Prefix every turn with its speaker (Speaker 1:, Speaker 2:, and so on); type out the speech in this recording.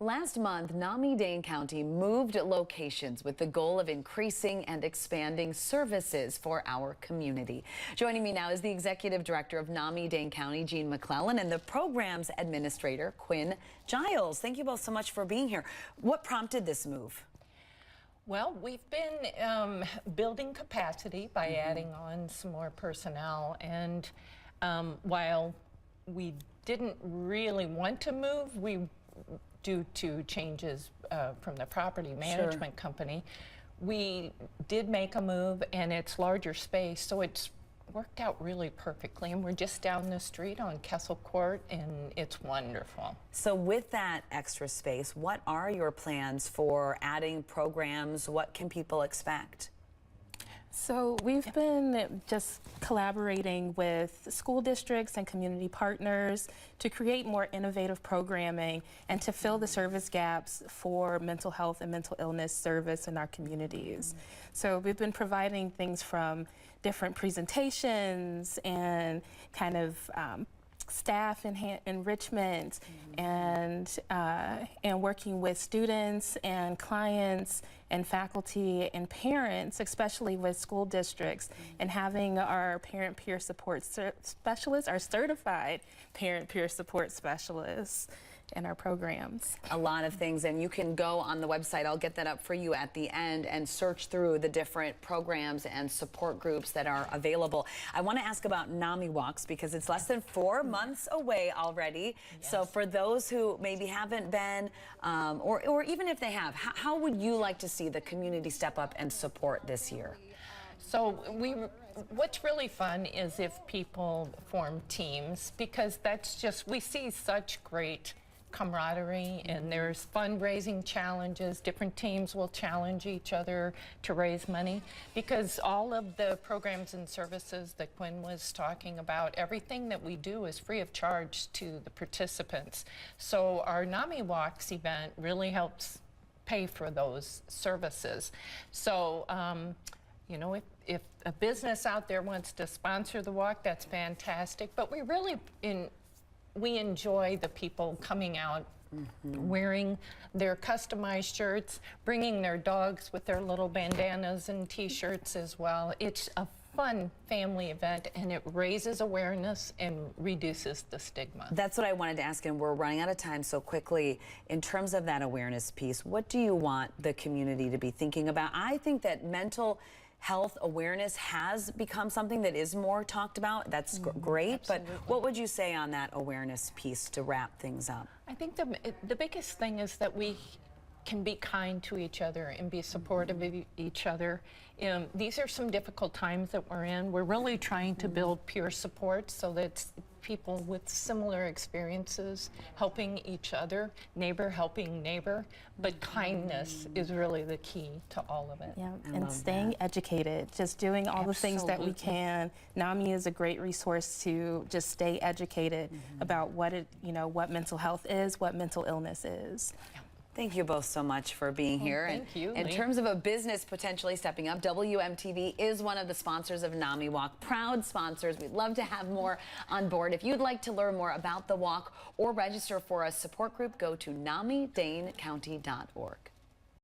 Speaker 1: Last month, NAMI Dane County moved locations with the goal of increasing and expanding services for our community. Joining me now is the Executive Director of NAMI Dane County, Jeannie McLellan, and the program's administrator, Quinn, Jiles. Thank you both so much for being here. What prompted this move?
Speaker 2: Well, we've been building capacity by adding on some more personnel, and while we didn't really want to move, due to changes from the property management company, we did make a move, and it's larger space, so it's worked out really perfectly. And we're just down the street on Kessel Court, and it's wonderful.
Speaker 1: So with that extra space, what are your plans for adding programs? What can people expect?
Speaker 3: So we've been just collaborating with school districts and community partners to create more innovative programming and to fill the service gaps for mental health and mental illness service in our communities. So we've been providing things from different presentations and kind of staff enrichment and working with students and clients and faculty and parents, especially with school districts, and having our parent peer support specialists, our certified parent peer support specialists in our programs.
Speaker 1: A lot of things, and you can go on the website, I'll get that up for you at the end, and search through the different programs and support groups that are available. I want to ask about NAMI Walks because it's less than 4 months away already. Yes. So for those who maybe haven't been, or even if they have, how would you like to see the community step up and support this year?
Speaker 2: So what's really fun is if people form teams, because that's just, we see such great camaraderie, and there's fundraising challenges. Different teams will challenge each other to raise money, because all of the programs and services that Quinn was talking about, everything that we do is free of charge to the participants. So our NAMI Walks event really helps pay for those services. So you know, if a business out there wants to sponsor the walk, that's fantastic, but we really we enjoy the people coming out wearing their customized shirts, bringing their dogs with their little bandanas and t-shirts as well. It's a fun family event, and it raises awareness and reduces the stigma.
Speaker 1: That's what I wanted to ask, and we're running out of time so quickly. In terms of that awareness piece, what do you want the community to be thinking about? I think that mental health awareness has become something that is more talked about. That's great,
Speaker 2: absolutely.
Speaker 1: But what would you say on that awareness piece to wrap things up?
Speaker 2: I think the biggest thing is that we can be kind to each other and be supportive of each other. These are some difficult times that we're in. We're really trying to build peer support so that people with similar experiences helping each other, neighbor helping neighbor, but kindness is really the key to all of it.
Speaker 3: Yeah, and staying educated, just doing all the things that we can. NAMI is a great resource to just stay educated about what what mental health is, what mental illness is.
Speaker 2: Yeah.
Speaker 1: Thank you both so much for being here.
Speaker 2: Thank you.
Speaker 1: In terms of a business potentially stepping up, WMTV is one of the sponsors of NAMI Walk. Proud sponsors. We'd love to have more on board. If you'd like to learn more about the walk or register for a support group, go to NAMIDaneCounty.org.